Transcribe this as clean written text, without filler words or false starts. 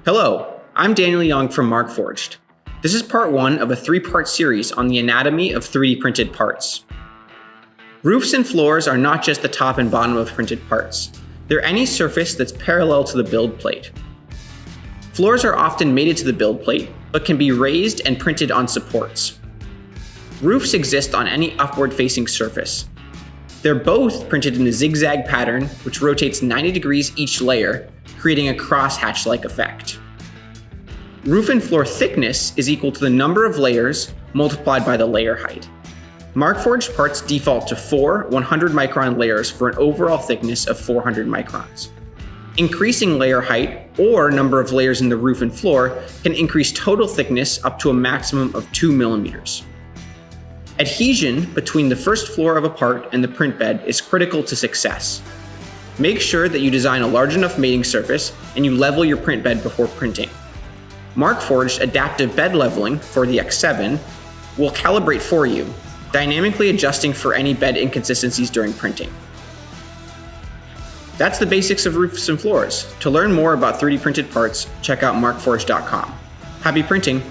Hello, I'm Daniel Young from Markforged. This is part one of a three-part series on the anatomy of 3D printed parts. Roofs and floors are not just the top and bottom of printed parts. They're any surface that's parallel to the build plate. Floors are often mated to the build plate, but can be raised and printed on supports. Roofs exist on any upward-facing surface. They're both printed in a zigzag pattern, which rotates 90 degrees each layer, creating a crosshatch-like effect. Roof and floor thickness is equal to the number of layers multiplied by the layer height. Markforged parts default to 4 100-micron layers for an overall thickness of 400 microns. Increasing layer height, or number of layers in the roof and floor, can increase total thickness up to a maximum of 2 millimeters. Adhesion between the first floor of a part and the print bed is critical to success. Make sure that you design a large enough mating surface and you level your print bed before printing. Markforged adaptive bed leveling for the X7 will calibrate for you, dynamically adjusting for any bed inconsistencies during printing. That's the basics of roofs and floors. To learn more about 3D printed parts, check out markforged.com. Happy printing!